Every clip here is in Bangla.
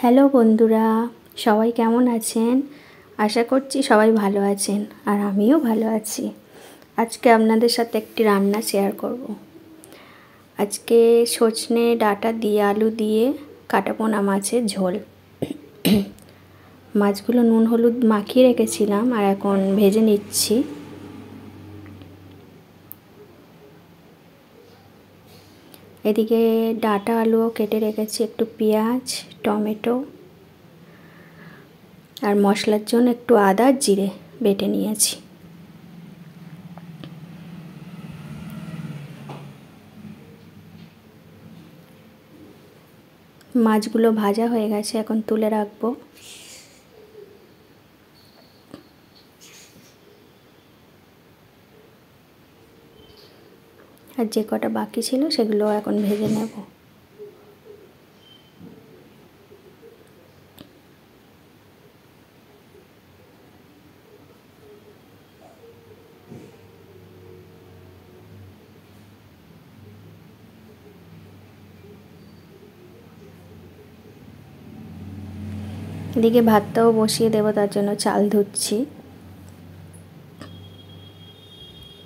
হ্যালো বন্ধুরা, সবাই কেমন আছেন? আশা করছি সবাই ভালো আছেন আর আমিও ভালো আছি। আজকে আপনাদের সাথে একটি রান্না শেয়ার করব। আজকে সজনে ডাঁটা দিয়ে আলু দিয়ে কাটাপোনা মাছের ঝোল। মাছগুলো নুন হলুদ মাখিয়ে রেখেছিলাম আর এখন ভেজে নিচ্ছি। এদিকে ডাঁটা আলুও কেটে রেখেছি, একটু পেঁয়াজ টমেটো আর মশলার জন্য একটু আদা জিরে বেটে নিয়েছি। মাছগুলো ভাজা হয়ে গেছে, এখন তুলে রাখবো। আর যে কটা বাকি ছিল সেগুলো এখন ভেজে নেব। এদিকে ভাতটাও বসিয়ে দেবো, তার জন্য চাল ধুচ্ছি।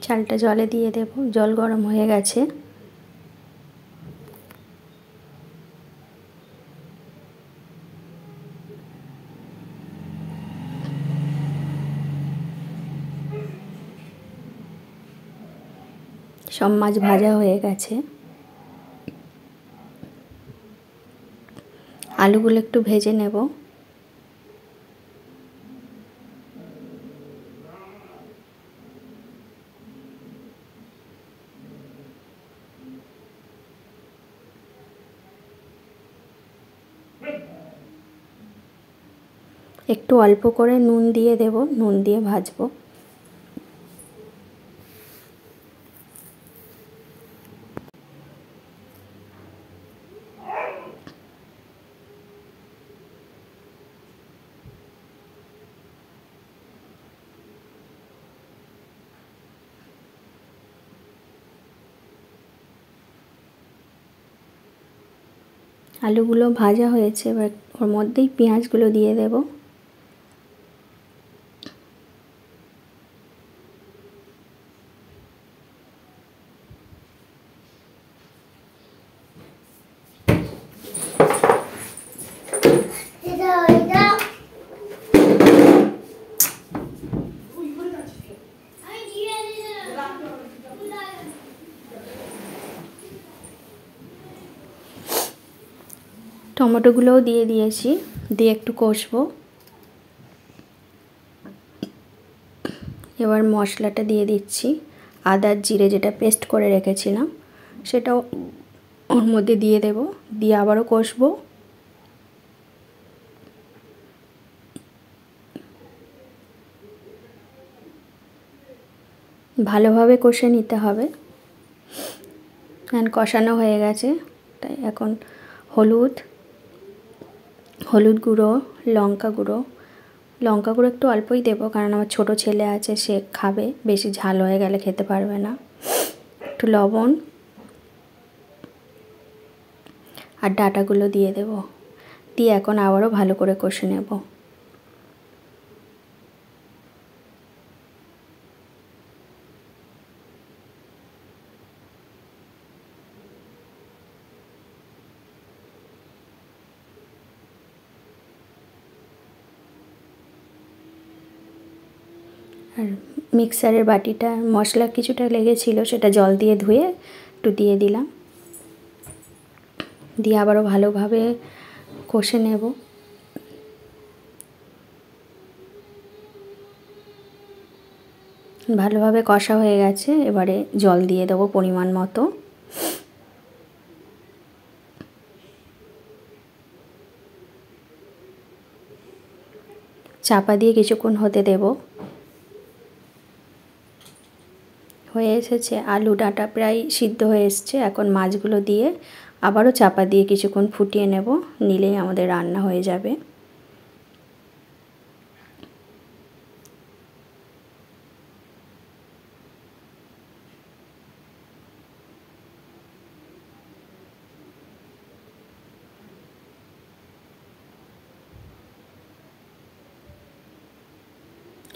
চালটা জলে দিয়ে দেব, জল গরম হয়ে গেছে। সব মাছ ভাজা হয়ে গেছে। আলুগুলো একটু ভেজে নেব। একটু অল্প করে নুন দিয়ে দেব, নুন দিয়ে ভাজবো। আলুগুলো ভাজা হয়েছে, এবার ওর মধ্যেই পেঁয়াজগুলো দিয়ে দেব। টমেটোগুলোও দিয়ে দিয়েছি, দিয়ে একটু কষবো। এবার মশলাটা দিয়ে দিচ্ছি, আদা জিরে যেটা পেস্ট করে রেখেছিলাম সেটাও ওর মধ্যে দিয়ে দেব, দিয়ে আবারও কষবো। ভালোভাবে কষে নিতে হবে। এখন কষানো হয়ে গেছে, তাই এখন হলুদ গুঁড়ো, লঙ্কা গুঁড়ো একটু অল্পই দেবো, কারণ আমার ছোট ছেলে আছে, সে খাবে, বেশি ঝাল হয়ে গেলে খেতে পারবে না। একটু লবণ আর ডাঁটাগুলো দিয়ে দেব, দিয়ে এখন আবারও ভালো করে কষে নেব। আর মিক্সারের বাটিটা মশলা কিছুটা লেগেছিল, সেটা জল দিয়ে ধুয়ে একটু দিয়ে দিলাম, দিয়ে আবারও ভালোভাবে কষে নেব। ভালোভাবে কষা হয়ে গেছে, এবারে জল দিয়ে দেবো পরিমাণ মতো। চাপা দিয়ে কিছুক্ষণ হতে দেব। হয়ে এসেছে, আলু ডাঁটা প্রায় সিদ্ধ হয়ে এসছে। এখন মাছগুলো দিয়ে আবারও চাপা দিয়ে কিছুক্ষণ ফুটিয়ে নেব, নিলেই আমাদের রান্না হয়ে যাবে।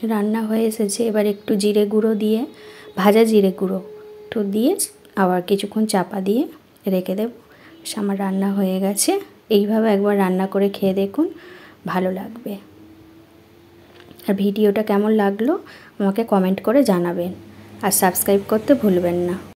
রান্না হয়ে এসেছে। এবার একটু জিরে গুঁড়ো দিয়ে, ভাজা জিরে গুঁড়ো একটু দিয়ে আবার কিছুক্ষণ চাপা দিয়ে রেখে দেব। আমার রান্না হয়ে গেছে। এইভাবে একবার রান্না করে খেয়ে দেখুন, ভালো লাগবে। আর ভিডিওটা কেমন লাগলো আমাকে কমেন্ট করে জানাবেন, আর সাবস্ক্রাইব করতে ভুলবেন না।